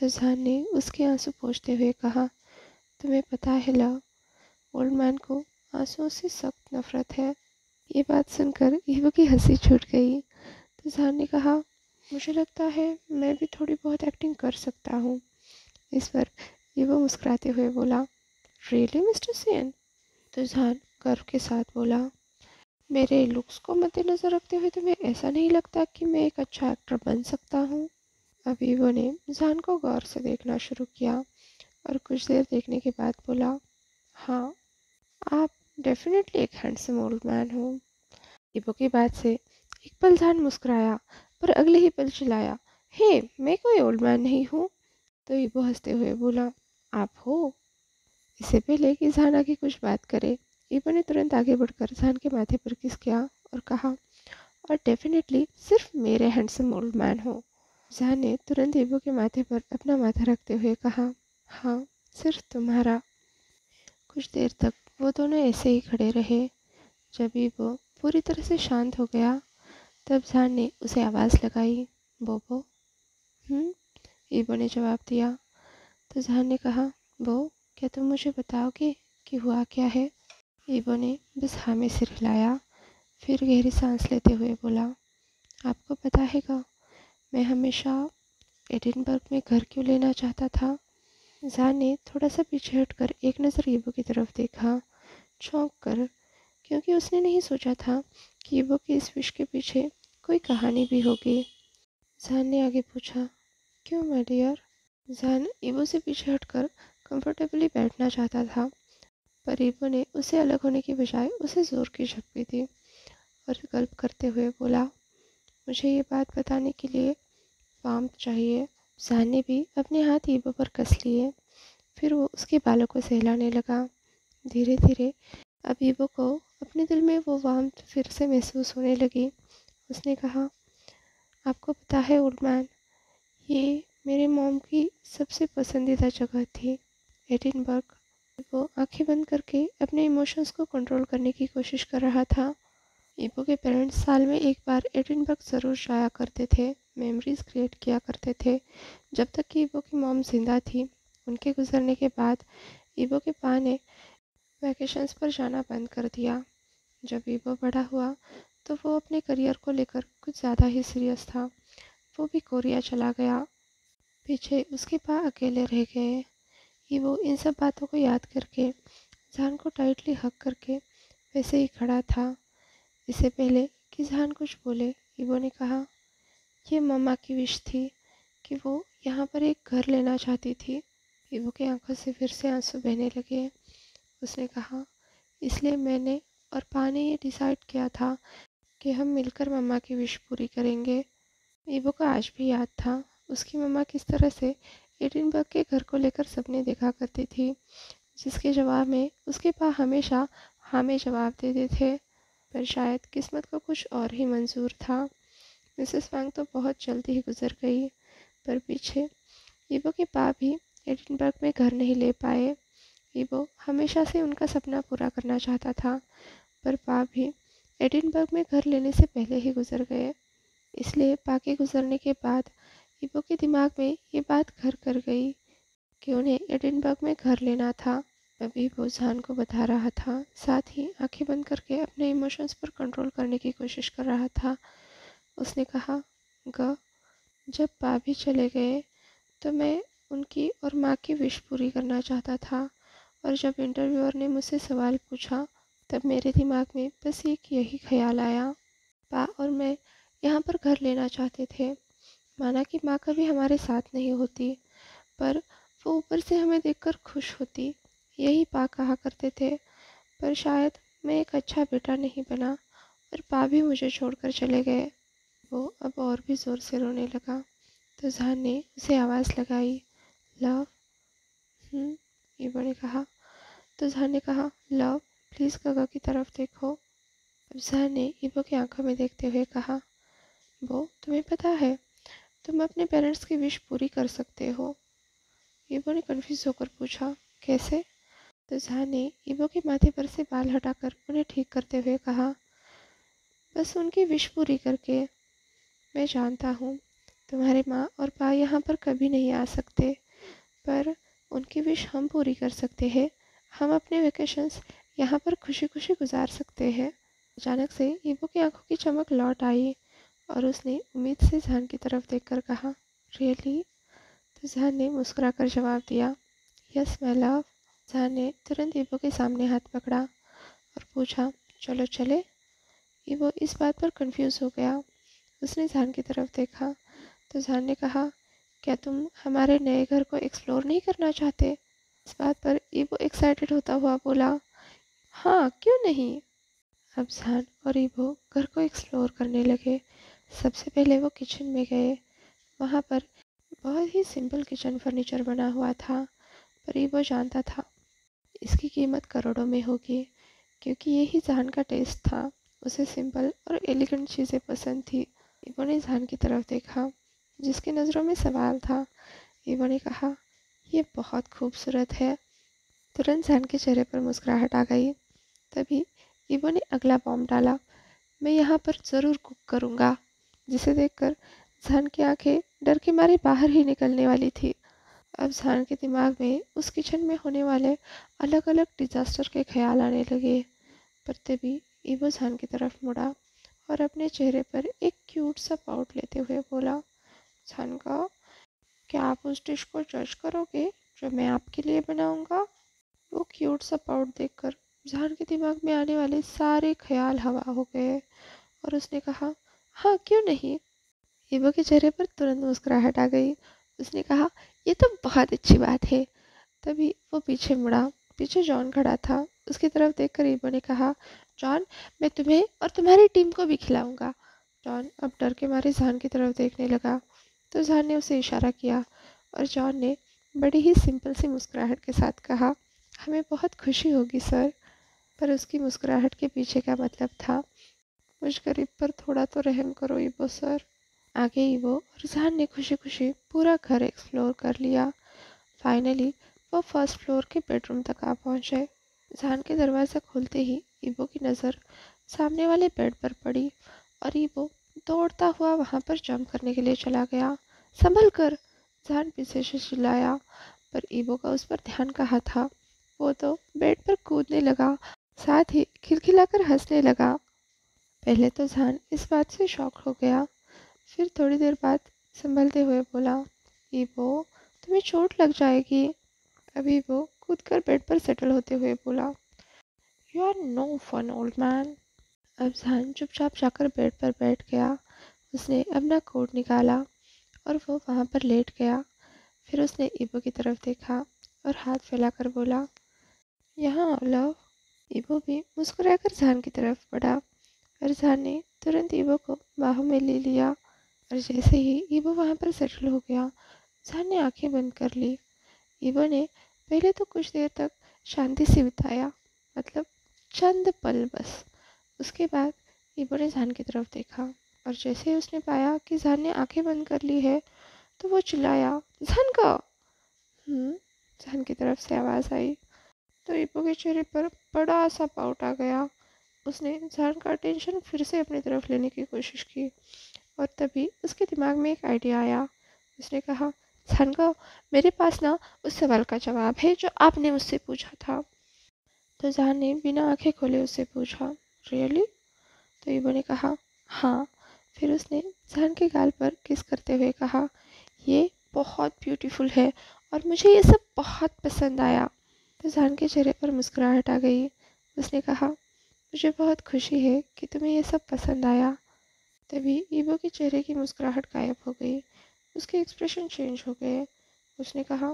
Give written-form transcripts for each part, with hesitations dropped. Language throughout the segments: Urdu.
تو جان نے اس کے آنسو پوچھتے ہوئے کہا، تمہیں پتہ ہے لو، اولڈ مین کو آنسوؤں سے سخت نفرت ہے۔ یہ بات سن کر ایوو کی ہنسی چھوٹ گئی۔ تو جان نے کہا، مجھے لگتا ہے میں بھی تھوڑی بہت ایکٹنگ کر سکتا ہوں۔ اس پر ایوو مسکراتے ہوئے بولا، ریئلی مسٹر سین؟ تو جان گرو کے ساتھ بولا، میرے لکس کو مد نظر رکھتے ہوئے تمہیں ایسا نہیں لگتا کہ میں ایک اچھا ایکٹر بن سکتا ہوں؟ اب ایوو نے جان کو غور سے دیکھنا شروع کیا اور کچھ دیر دیکھنے کے بعد بولا، ہاں، آپ ڈیفینیٹلی ایک ہینڈسم اولڈ مین ہو۔ ایوو کی بات سے ایک پل جان مسکرایا، پر اگلے ہی پل چلایا، ہے میں کوئی اولڈ مین نہیں ہوں۔ تو ایوو ہنستے ہوئے بولا، آپ ہو۔ اس سے پہلے کہ جان آگے کچھ بات کرے، ایوو نے ترنت آگے بڑھ کر جان کے ماتھے پر کس کیا اور کہا، اور ڈیفینیٹلی صرف میرے ہینڈسم اولڈ مین ہو۔ جان نے ترنت ایوو کے ماتھے پر اپنا ماتھا رکھتے ہوئے کہا، ہاں، صرف تمہارا۔ کچھ دیر تک وہ دونوں ایسے ہی کھڑے رہے۔ جب ایوو پوری طرح سے شانت ہو گیا، تب جان نے اسے آواز لگائی، بوبو۔ ایوو نے جواب دیا۔ تو جان نے کہا، بو، کیا تم مجھے بتاؤ گے کہ ہوا کیا ہے؟ ایوو نے بس ہاں میں سر ہلایا، پھر گہری سانس لیتے ہوئے بولا، آپ کو پتہ ہے گا میں ہمیشہ ایڈنبرگ میں گھر کیوں لینا چاہتا تھا؟ جان نے تھوڑا سا پیچھے ہٹ کر ایک نظر ایوو کی طرف دیکھا، چونک کر، کیونکہ اس نے نہیں سوچا تھا کہ ایوو کی اس وش کے پیچھے کوئی کہانی بھی ہوگی۔ جان نے آگے پوچھا، کیوں مائی ڈیئر؟ جان ایوو سے پیچھے ہٹ کر کمفرٹیبلی بیٹھنا چاہتا تھا، پر ایوو نے اسے الگ ہونے کی بجائے اسے زور کی جھپکی دی اور گلپ کرتے ہوئے بولا، مجھے یہ بات بتانے کے لیے وارمتھ چاہیے۔ جان نے بھی اپنے ہاتھ ایوو پر کس لیے، پھر وہ اس کے بالوں کو سہلانے لگا۔ دھیرے دھیرے اب ایوو کو اپنے دل میں وہ وارمتھ پھر سے محسوس ہونے لگی۔ اس نے کہا، آپ کو پتہ ہے اولڈ مین، یہ میرے موم کی سب سے پسندیدہ جگہ تھی، ایڈنبرگ۔ وہ آنکھیں بند کر کے اپنے ایموشنز کو کنٹرول کرنے کی کوشش کر رہا تھا۔ ایوو کے پیرنٹس سال میں ایک بار ایڈنبرگ ضرور جایا کرتے تھے، میموریز کریٹ کیا کرتے تھے، جب تک کہ ایوو کی موم زندہ تھی۔ ان کے گزرنے کے بعد ایوو کے پا نے ویکیشنز پر جانا بند کر دیا۔ جب ایوو بڑا ہوا تو وہ اپنے کریئر کو لے کر کچھ زیادہ ہی سیریس تھا۔ وہ بھی کوریا چلا گیا۔ پیچھے اس کے پا اکیلے رہ گئے۔ ایوو ان سب باتوں کو یاد کر کے جان کو ٹائٹلی ہگ کر کے ویسے ہی کھڑا تھا۔ اس سے پہلے کہ جان کچھ بولے، ایوو نے کہا، یہ مما کی وش تھی کہ وہ یہاں پر ایک گھر لینا چاہتی تھی۔ ایوو کے آنکھوں سے پھر سے آنسو بہنے لگے۔ اس نے کہا، اس لیے میں نے اور پا نے یہ ڈیسائیڈ کیا تھا کہ ہم مل کر مما کی وش پوری کریں گے۔ ایوو کو آج بھی یاد تھا اس کی مما کس طرح سے ایڈنبرگ کے گھر کو لے کر سپنے دیکھا کرتی تھی، جس کے جواب میں اس کے پا ہمیشہ ہاں میں جواب دیتے تھے، پر شاید قسمت کو کچھ اور ہی منظور تھا۔ مسز وانگ تو بہت جلدی ہی گزر گئی، پر پیچھے ایوو کے پا بھی ایڈنبرگ میں گھر نہیں لے پائے۔ ایوو ہمیشہ سے ان کا سپنا پورا کرنا چاہتا تھا، پر پا بھی ایڈنبرگ میں گھر لینے سے پہلے ہی گزر گئے۔ اس لیے پا کے گزرنے کے بعد ایوو کے دماغ میں یہ بات گھر کر گئی کہ انہیں ایڈنبرگ میں گھر لینا تھا۔ ابھی وہ جان کو بتا رہا تھا، ساتھ ہی آنکھیں بند کر کے اپنے ایموشنز پر کنٹرول کرنے کی کوشش کر رہا تھا۔ اس نے کہا، جب پا بھی چلے گئے تو میں ان کی اور ماں کی وش پوری کرنا چاہتا تھا، اور جب انٹرویور نے مجھ سے سوال پوچھا تب میرے دماغ میں بس ایک یہی خیال آیا، پا اور میں یہاں پر گھر لینا چاہتے تھے۔ مانا کہ ماں کبھی ہمارے ساتھ نہیں ہوتی، پر وہ اوپر سے ہمیں دیکھ کر خوش ہوتی، یہی پا کہا کرتے تھے، پر شاید میں ایک اچھا بیٹا نہیں بنا اور پا بھی مجھے چھوڑ کر چلے گئے۔ وہ اب اور بھی زور سے رونے لگا۔ تو جان نے اسے آواز لگائی، لو۔ ایوو نے کہا۔ تو جان نے کہا، لو، پلیز گگا کی طرف دیکھو۔ اب جان نے ایوو کی آنکھوں میں دیکھتے ہوئے کہا، وہ تمہیں پتہ ہے تم اپنے پیرنٹس کی وش پوری کر سکتے ہو؟ ایوو نے کنفیوز ہو کر پوچھا، کیسے؟ تو جان نے ایوو کے ماتھے پر سے بال ہٹا کر انہیں ٹھیک کرتے ہوئے کہا، بس ان کی وش پوری کر کے۔ میں جانتا ہوں تمہارے ماں اور پا یہاں پر کبھی نہیں آ سکتے، پر ان کی وش ہم پوری کر سکتے ہیں۔ ہم اپنے ویکیشنز یہاں پر خوشی خوشی گزار سکتے ہیں۔ اچانک سے ایبو کی آنکھوں کی چمک لوٹ آئی اور اس نے امید سے ذہان کی طرف دیکھ کر کہا، ریئلی؟ تو ذہان نے مسکرا کر جواب دیا، یس مائی لو۔ ذہان نے ترنت ایبو کے سامنے ہاتھ پکڑا اور پوچھا، چلو چلے؟ ایبو اس بات پر کنفیوز ہو گیا۔ اس نے ذہان کی طرف دیکھا تو ذہان نے کہا، کیا تم ہمارے نئے گھر کو ایکسپلور نہیں کرنا چاہتے؟ اس بات پر ایبو ایکسائٹڈ ہوتا ہوا بولا، ہاں کیوں نہیں؟ اب ذہان اور ایبو گھر کو ایکسپلور کرنے لگے۔ سب سے پہلے وہ کچن میں گئے۔ وہاں پر بہت ہی سمپل کچن فرنیچر بنا ہوا تھا، پر ایبو جانتا تھا اس کی قیمت کروڑوں میں ہوگی، کیونکہ یہی ذہان کا ٹیسٹ تھا۔ اسے سمپل اور ایلیگنٹ چیزیں پسند تھی۔ ایبو نے ذہان کی طرف دیکھا جس کی نظروں میں سوال تھا۔ ایبو نے کہا، یہ بہت خوبصورت ہے۔ ترنت ذہان کے چہرے پر مسکراہٹ آ گئی۔ تبھی ایبو نے اگلا بام ڈالا، میں یہاں پر ضرور کوک کروں گا، جسے دیکھ کر ذہان کی آنکھیں ڈر کے مارے باہر ہی نکلنے والی تھی۔ اب ذہان کے دماغ میں اس کچن میں ہونے والے الگ الگ ڈیزاسٹر کے خیال آنے لگے، پر تبھی ایبو ذہان کی طرف مڑا اور اپنے چہرے پر ایک کیوٹ سا پاؤٹ لیتے ہوئے بولا، ذہان کا، کیا آپ اس ڈش کو جج کرو گے جو میں آپ کے لیے بناؤں گا؟ وہ کیوٹ سا پاؤٹ دیکھ کر ذہان کے دماغ میں آنے والے سارے خیال ہوا ہو گئے اور اس نے کہا، ہاں کیوں نہیں؟ ایبو کے چہرے پر ترنت مسکراہٹ آ گئی۔ اس نے کہا، یہ تو بہت اچھی بات ہے۔ تبھی وہ پیچھے مڑا۔ پیچھے جان کھڑا تھا۔ اس کی طرف دیکھ کر ایبو نے کہا، جان، میں تمہیں اور تمہاری ٹیم کو بھی کھلاؤں گا۔ جان اب ڈر کے مارے ذہان کی طرف دیکھنے لگا تو ذہان نے اسے اشارہ کیا اور جان نے بڑی ہی سمپل سی مسکراہٹ کے ساتھ کہا، ہمیں بہت خوشی ہوگی سر۔ پر اس کی مسکراہٹ کے پیچھے کا مطلب تھا، مجھ غریب پر تھوڑا تو رحم کرو ایبو سر۔ آگے ایبو اور ذہان نے خوشی خوشی پورا گھر ایکسپلور کر لیا۔ فائنلی وہ فرسٹ فلور کے بیڈ روم تک آ پہنچے۔ ذہان کے دروازہ کھولتے ہی ایبو کی نظر سامنے والے بیڈ پر پڑی اور ایبو دوڑتا ہوا وہاں پر جمپ کرنے کے لیے چلا گیا۔ سنبھل کر! ذہان پیچھے سے چلایا، پر ایبو کا اس پر دھیان کہاں تھا۔ وہ تو بیڈ پر کودنے لگا، ساتھ ہی کھلکھلا کر ہنسنے لگا۔ پہلے تو ذہان اس بات سے شاک ہو گیا، پھر تھوڑی دیر بعد سنبھلتے ہوئے بولا، ایبو تمہیں چوٹ لگ جائے گی۔ اب ایبو کود کر بیڈ پر سیٹل ہوتے ہوئے بولا، you are no fun old man. اب ذہان چپ چاپ جا کر بیڈ پر بیٹھ گیا۔ اس نے اپنا کوٹ نکالا اور وہ وہاں پر لیٹ گیا۔ پھر اس نے ایبو کی طرف دیکھا اور ہاتھ پھیلا کر بولا، یہاں آؤ لو۔ ایبو بھی مسکرا کر ذہان کی طرف بڑھا اور ذہان نے ترنت ایبو کو باہوں میں لے لیا اور جیسے ہی ایبو وہاں پر سیٹل ہو گیا، ذہان نے آنکھیں بند کر لی۔ ایبو نے پہلے تو کچھ دیر تک شانتی سے بتایا، مطلب چند پل بس۔ اس کے بعد ایبو نے ذہان کی طرف دیکھا اور جیسے ہی اس نے پایا کہ ذہان نے آنکھیں بند کر لی ہے تو وہ چلایا، ذہان کا! ذہان کی طرف سے آواز آئی تو ایبو کے چہرے پر بڑا سا پاؤٹ آ گیا۔ اس نے ذہان کا اٹینشن پھر سے اپنی طرف لینے کی کوشش کی اور تبھی اس کے دماغ میں ایک آئیڈیا آیا۔ اس نے کہا، ذہان کا، میرے پاس نا اس سوال کا جواب ہے جو آپ نے مجھ سے پوچھا تھا۔ تو ذہان نے بنا آنکھیں کھولے اس سے پوچھا، ریئلی؟ تو ایبو نے کہا، ہاں۔ پھر اس نے ذہان کے گال پر کس کرتے ہوئے کہا، یہ بہت بیوٹیفل ہے اور مجھے یہ سب بہت پسند آیا۔ تو ذہان کے چہرے پر مسکراہٹ آ گئی۔ اس نے کہا، مجھے بہت خوشی ہے کہ تمہیں یہ سب پسند آیا۔ تبھی ایبو کے چہرے کی مسکراہٹ غائب ہو گئی، اس کے ایکسپریشن چینج ہو گئے۔ اس نے کہا،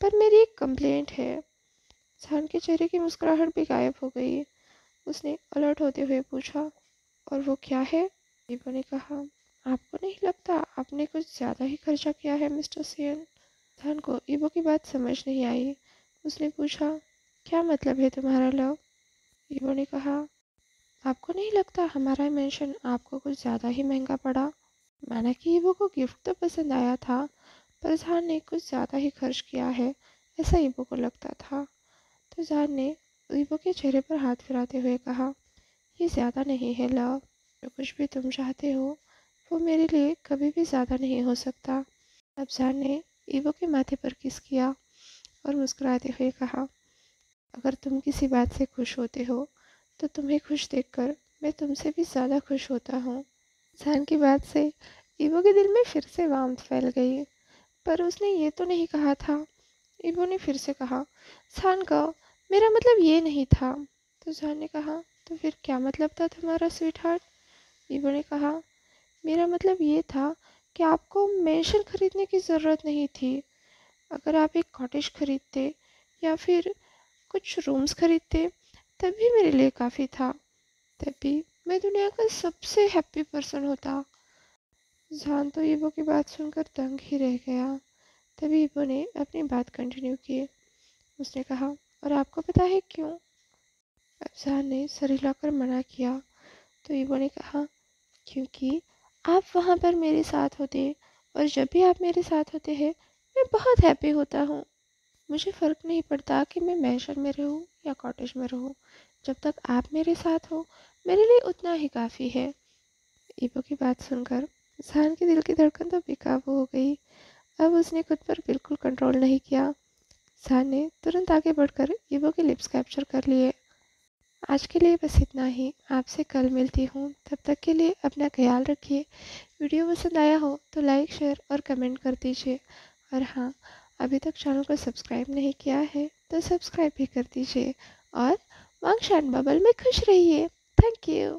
پر میری ایک کمپلینٹ ہے۔ ذہان کے چہرے کی مسکراہٹ بھی غائب ہو گئی۔ اس نے الرٹ ہوتے ہوئے پوچھا، اور وہ کیا ہے؟ ایبو نے کہا، آپ کو نہیں لگتا آپ نے کچھ زیادہ ہی خرچہ کیا ہے مسٹر سین؟ ذہان کو ایبو کی بات سمجھ نہیں آئی۔ اس نے پوچھا، کیا مطلب ہے تمہارا لو؟ ایبو نے کہا، آپ کو نہیں لگتا ہمارا مینشن آپ کو کچھ زیادہ ہی مہنگا پڑا؟ مانا کہ ایبو کو گفٹ تو پسند آیا تھا، پر ذہان نے کچھ زیادہ ہی خرچ کیا ہے، ایسا ایبو کو لگتا تھا۔ تو ذہان نے ایبو کے چہرے پر ہاتھ پھراتے ہوئے کہا، یہ زیادہ نہیں ہے لو، جو کچھ بھی تم چاہتے ہو وہ میرے لیے کبھی بھی زیادہ نہیں ہو سکتا۔ افسان نے ایوو کے ماتھے پر کس کیا اور مسکراتے ہوئے کہا، اگر تم کسی بات سے خوش ہوتے ہو تو تمہیں خوش دیکھ کر میں تم سے بھی زیادہ خوش ہوتا ہوں۔ افسان کی بات سے ایوو کے دل میں پھر سے وامت پھیل گئی، پر اس نے یہ تو نہیں کہا تھا۔ ایوو نے پھر سے کہا، سان کا میرا مطلب یہ نہیں تھا۔ تو سان نے کہا، تو پھر کیا مطلب تھا تمہارا سویٹ ہارٹ؟ ایوو نے کہا، میرا مطلب یہ تھا کہ آپ کو مینشن خریدنے کی ضرورت نہیں تھی۔ اگر آپ ایک کاٹیج خریدتے یا پھر کچھ رومز خریدتے تب بھی میرے لیے کافی تھا، تب بھی میں دنیا کا سب سے ہیپی پرسن ہوتا۔ جان تو ایبو کی بات سن کر دنگ ہی رہ گیا۔ تبھی ایبو نے اپنی بات کنٹینیو کی۔ اس نے کہا، اور آپ کو پتا ہے کیوں؟ افسان نے سر ہلا کر منع کیا تو ایبو نے کہا، کیونکہ آپ وہاں پر میرے ساتھ ہوتے، اور جب بھی آپ میرے ساتھ ہوتے ہیں میں بہت ہیپی ہوتا ہوں۔ مجھے فرق نہیں پڑتا کہ میں مینشن میں رہوں یا کاٹیج میں رہوں، جب تک آپ میرے ساتھ ہو میرے لیے اتنا ہی کافی ہے۔ ایبو کی بات سن کر انسان کے دل کی دھڑکن تو بے قابو ہو گئی۔ اب اس نے خود پر بالکل کنٹرول نہیں کیا۔ انسان نے ترنت آگے بڑھ کر ایبو کے لپس کیپچر کر لیے۔ آج کے لیے بس اتنا ہی، آپ سے کل ملتی ہوں، تب تک کے لیے اپنا خیال رکھیے۔ ویڈیو پسند آیا ہو تو لائک، شیئر اور کمنٹ کر دیجیے، اور ہاں، ابھی تک چینل کو سبسکرائب نہیں کیا ہے تو سبسکرائب بھی کر دیجیے، اور وانگشان ببل میں خوش رہیے۔ Thank you.